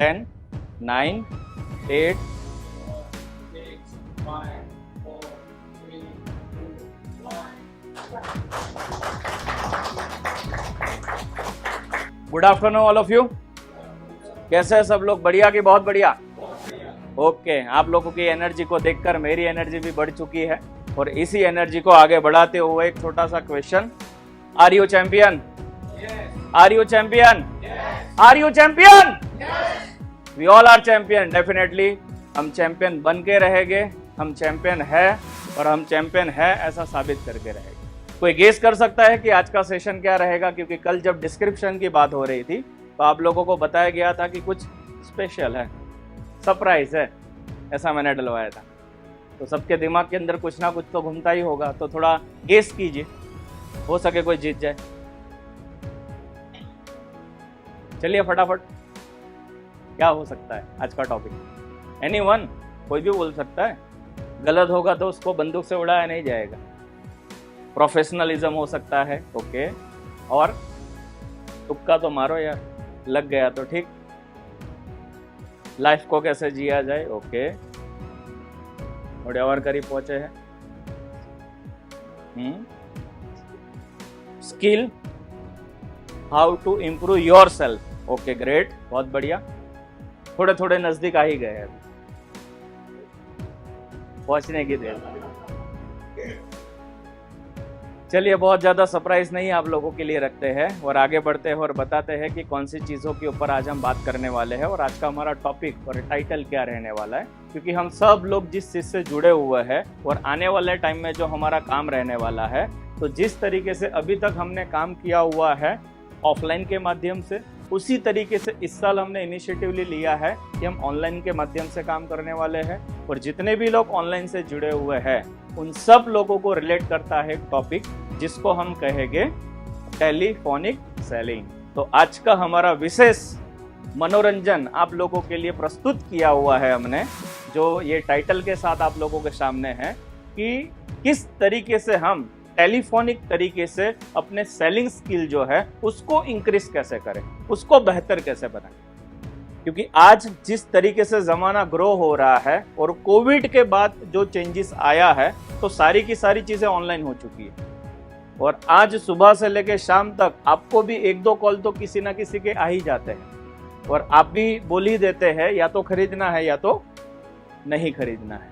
10, 9, 8. Good afternoon all of you. कैसे हैं सब लोग? बढ़िया कि बहुत बढ़िया? ओके, आप लोगों की एनर्जी को देखकर मेरी एनर्जी भी बढ़ चुकी है और इसी एनर्जी को आगे बढ़ाते हुए एक छोटा सा question, are you champion? Are you champion? Are you champion? We all are champion. Definitely हम चैंपियन बन के रहेंगे, हम चैंपियन है और हम चैंपियन है ऐसा साबित करके रहेंगे। कोई गेस कर सकता है कि आज का सेशन क्या रहेगा? क्योंकि कल जब डिस्क्रिप्शन की बात हो रही थी तो आप लोगों को बताया गया था कि कुछ स्पेशल है, सरप्राइज है, ऐसा मैंने डलवाया था। तो सबके दिमाग के अंदर कुछ ना कुछ तो घूमता ही होगा, तो थोड़ा गेस कीजिए, हो सके कोई जीत जाए। चलिए फटाफट, क्या हो सकता है आज का टॉपिक? एनीवन, कोई भी बोल सकता है। गलत होगा तो उसको बंदूक से उड़ाया नहीं जाएगा। प्रोफेशनलिज्म हो सकता है, ओके, और तुक्का तो मारो यार, लग गया तो ठीक। लाइफ को कैसे जिया जाए, ओके, थोड़े और करीब पहुंचे हैं। Skill, how to improve yourself, okay great, बहुत बढ़िया। थोड़े थोड़े नजदीक आ ही गए हैं पहुंचने की देर। चलिए, बहुत ज्यादा सरप्राइज नहीं आप लोगों के लिए रखते हैं और आगे बढ़ते हैं और बताते हैं कि कौन सी चीजों के ऊपर आज हम बात करने वाले हैं और आज का हमारा टॉपिक और टाइटल क्या रहने वाला है। क्योंकि हम सब लोग जिस चीज से जुड़े हुए हैं और आने वाले टाइम में जो हमारा काम रहने वाला है, तो जिस तरीके से अभी तक हमने काम किया हुआ है ऑफलाइन के माध्यम से, उसी तरीके से इस साल हमने इनिशिएटिव लिया है कि हम ऑनलाइन के माध्यम से काम करने वाले हैं। और जितने भी लोग ऑनलाइन से जुड़े हुए हैं उन सब लोगों को रिलेट करता है एक टॉपिक जिसको हम कहेंगे टेलीफोनिक सेलिंग। तो आज का हमारा विशेष मनोरंजन आप लोगों के लिए प्रस्तुत किया हुआ है हमने, जो ये टाइटल के साथ आप लोगों के सामने है कि किस तरीके से हम टेलीफोनिक तरीके से अपने सेलिंग स्किल जो है उसको इंक्रीज कैसे करें, उसको बेहतर कैसे बनाएं। क्योंकि आज जिस तरीके से जमाना ग्रो हो रहा है और कोविड के बाद जो चेंजेस आया है, तो सारी की सारी चीजें ऑनलाइन हो चुकी है। और आज सुबह से लेकर शाम तक आपको भी एक दो कॉल तो किसी ना किसी के आ ही जाते हैं और आप भी बोल ही देते हैं या तो खरीदना है या तो नहीं खरीदना है।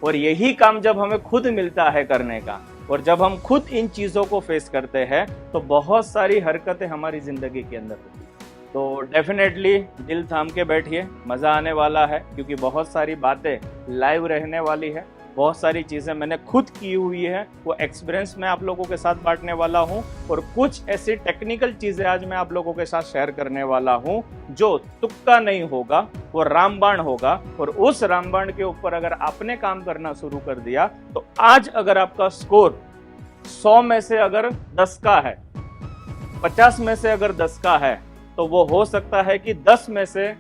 और यही काम जब हमें खुद मिलता है करने का और जब हम खुद इन चीजों को फेस करते हैं तो बहुत सारी हरकतें हमारी जिंदगी के अंदर होती है। तो डेफिनेटली दिल थाम के बैठिए, मजा आने वाला है क्योंकि बहुत सारी बातें लाइव रहने वाली है। बहुत सारी चीजें मैंने खुद की हुई है, वो एक्सपीरियंस मैं आप लोगों के साथ बांटने वाला हूं और कुछ ऐसी टेक्निकल चीजें आज मैं आप लोगों के साथ शेयर करने वाला हूं जो तुक्का नहीं होगा, वो रामबाण होगा। और उस रामबाण के ऊपर अगर आपने काम करना शुरू कर दिया तो आज अगर आपका स्कोर 100 में से अगर 10 का है, 50 में से अगर 10 का है, तो वो हो सकता है कि 10 में से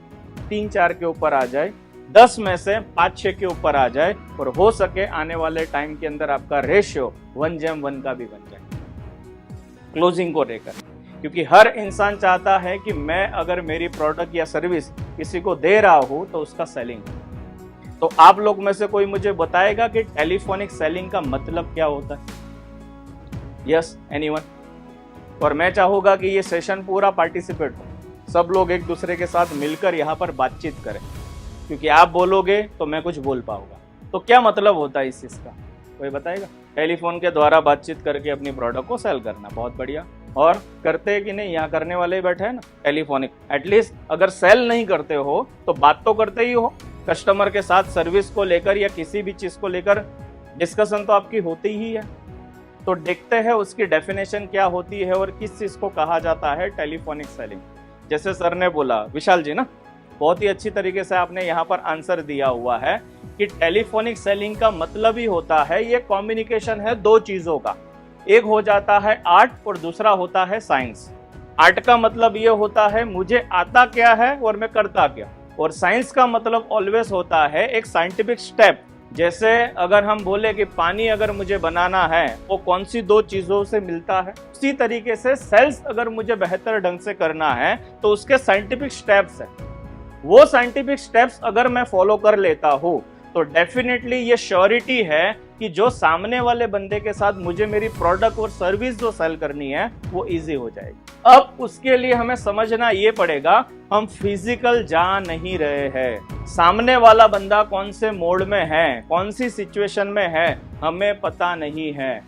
3-4 के ऊपर आ जाए, 10 में से 5-6 के ऊपर आ जाए और हो सके आने वाले टाइम के अंदर आपका रेशियो 1:1 का भी बन जाए क्लोजिंग को लेकर। क्योंकि हर इंसान चाहता है कि मैं अगर मेरी प्रोडक्ट या सर्विस किसी को दे रहा हूं तो उसका सेलिंग। तो आप लोग में से कोई मुझे बताएगा कि टेलीफोनिक सेलिंग का मतलब क्या होता है? Yes, anyone? और मैं चाहूंगा कि ये सेशन पूरा पार्टिसिपेट हो, सब लोग एक दूसरे के साथ मिलकर यहाँ पर बातचीत करें। क्योंकि आप बोलोगे तो मैं कुछ बोल पाऊंगा। तो क्या मतलब होता है इस चीज का, कोई बताएगा? टेलीफोन के द्वारा बातचीत करके अपनी प्रोडक्ट को सेल करना, बहुत बढ़िया। और करते हैं कि नहीं? यहाँ करने वाले ही बैठे हैं ना टेलीफोनिक। एटलीस्ट अगर सेल नहीं करते हो तो बात तो करते ही हो, कस्टमर के साथ सर्विस को लेकर या किसी भी चीज को लेकर डिस्कशन तो आपकी होती ही है। तो देखते हैं उसकी डेफिनेशन क्या होती है और किस चीज को कहा जाता है टेलीफोनिक सेलिंग। जैसे सर ने बोला, विशाल जी ना, बहुत ही अच्छी तरीके से आपने यहाँ पर आंसर दिया हुआ है कि टेलीफोनिक सेलिंग का मतलब ही होता है ये कम्युनिकेशन है दो चीजों का। एक हो जाता है आर्ट और दूसरा होता है साइंस। आर्ट का मतलब ये होता है मुझे आता क्या है और मैं करता क्या, और साइंस का मतलब ऑलवेज होता है एक साइंटिफिक स्टेप। जैसे अगर हम बोले कि पानी अगर मुझे बनाना है वो कौन सी दो चीजों से मिलता है, उसी तरीके से सेल्स अगर मुझे बेहतर ढंग से करना है तो उसके साइंटिफिक स्टेप्स है। वो साइंटिफिक स्टेप्स अगर मैं फॉलो कर लेता हूँ तो डेफिनेटली ये श्योरिटी है कि जो सामने वाले बंदे के साथ मुझे मेरी प्रोडक्ट और सर्विस जो सेल करनी है वो इजी हो जाएगी। अब उसके लिए हमें समझना ये पड़ेगा, हम फिजिकल जा नहीं रहे हैं, सामने वाला बंदा कौन से मोड में है, कौन सी सिचुएशन में है, हमें पता नहीं है।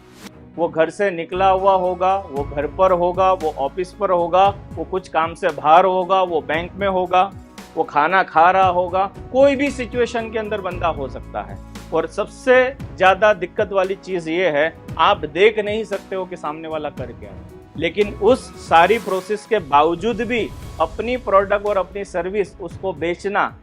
वो घर से निकला हुआ होगा, वो घर पर होगा, वो ऑफिस पर होगा, वो कुछ काम से बाहर होगा, वो बैंक में होगा, वो खाना खा रहा होगा, कोई भी सिचुएशन के अंदर बंदा हो सकता है। और सबसे ज्यादा दिक्कत वाली चीज ये है, आप देख नहीं सकते हो कि सामने वाला कर क्या है, लेकिन उस सारी प्रोसेस के बावजूद भी अपनी प्रोडक्ट और अपनी सर्विस उसको बेचना,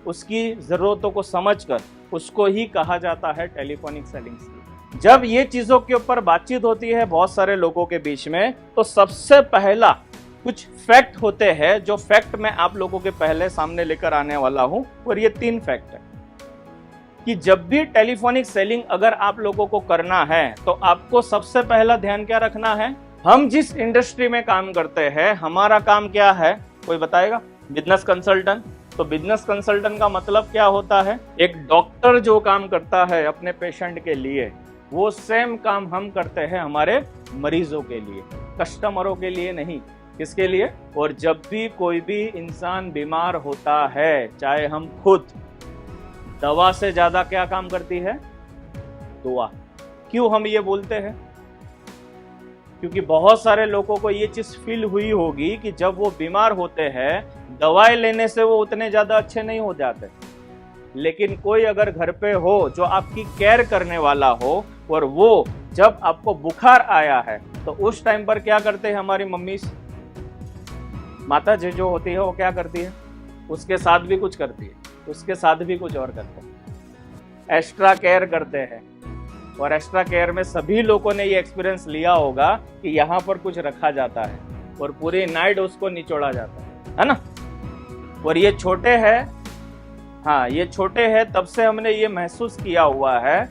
उसकी जरूरतों को समझकर, उसको ही कहा जाता है टेलीफोनिक सेलिंग। जब ये चीजों के ऊपर बातचीत होती है बहुत सारे लोगों के बीच में, तो सबसे पहला कुछ फैक्ट होते हैं, जो फैक्ट मैं आप लोगों के पहले सामने लेकर आने वाला हूं। और ये 3 फैक्ट है कि जब भी टेलीफोनिक सेलिंग अगर आप लोगों को करना है तो आपको सबसे पहला ध्यान क्या रखना है। हम जिस इंडस्ट्री में काम करते हैं, हमारा काम क्या है, कोई बताएगा? Business consultant. तो बिजनेस कंसल्टेंट का मतलब क्या होता है? एक डॉक्टर जो काम करता है अपने पेशेंट के लिए, वो सेम काम हम करते हैं हमारे मरीजों के लिए, कस्टमरों के लिए नहीं। किसके लिए? और जब भी कोई भी इंसान बीमार होता है, चाहे हम खुद, दवा से ज्यादा क्या काम करती है? दुआ। क्यों हम ये बोलते हैं? क्योंकि बहुत सारे लोगों को ये चीज फील हुई होगी कि जब वो बीमार होते हैं, दवाई लेने से वो उतने ज्यादा अच्छे नहीं हो जाते, लेकिन कोई अगर घर पे हो जो आपकी केयर करने वाला हो, और वो जब आपको बुखार आया है तो उस टाइम पर क्या करते हैं हमारी मम्मी, माता जी जो होती है, वो क्या करती है? उसके साथ भी कुछ करती है, उसके साथ भी कुछ और करते हैं, एक्स्ट्रा केयर करते हैं। और एक्स्ट्रा केयर में सभी लोगों ने ये एक्सपीरियंस लिया होगा कि यहाँ पर कुछ रखा जाता है और पूरी नाइट उसको निचोड़ा जाता है ना। और ये छोटे हैं, हाँ ये छोटे हैं, तब से हमने ये महसूस किया हुआ है,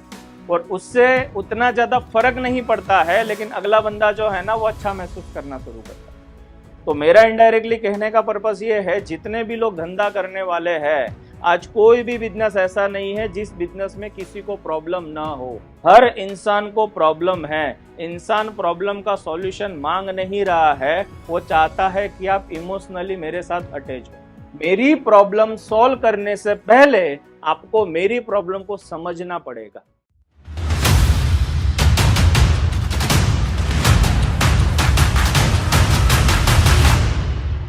और उससे उतना ज्यादा फर्क नहीं पड़ता है, लेकिन अगला बंदा जो है ना, वो अच्छा महसूस करना शुरू करता है। तो मेरा इनडायरेक्टली कहने का पर्पस ये है, जितने भी लोग धंधा करने वाले हैं, आज कोई भी बिजनेस ऐसा नहीं है जिस बिजनेस में किसी को प्रॉब्लम ना हो। हर इंसान को प्रॉब्लम है। इंसान प्रॉब्लम का सॉल्यूशन मांग नहीं रहा है, वो चाहता है कि आप इमोशनली मेरे साथ अटैच हो। मेरी प्रॉब्लम सॉल्व करने से पहले आपको मेरी प्रॉब्लम को समझना पड़ेगा।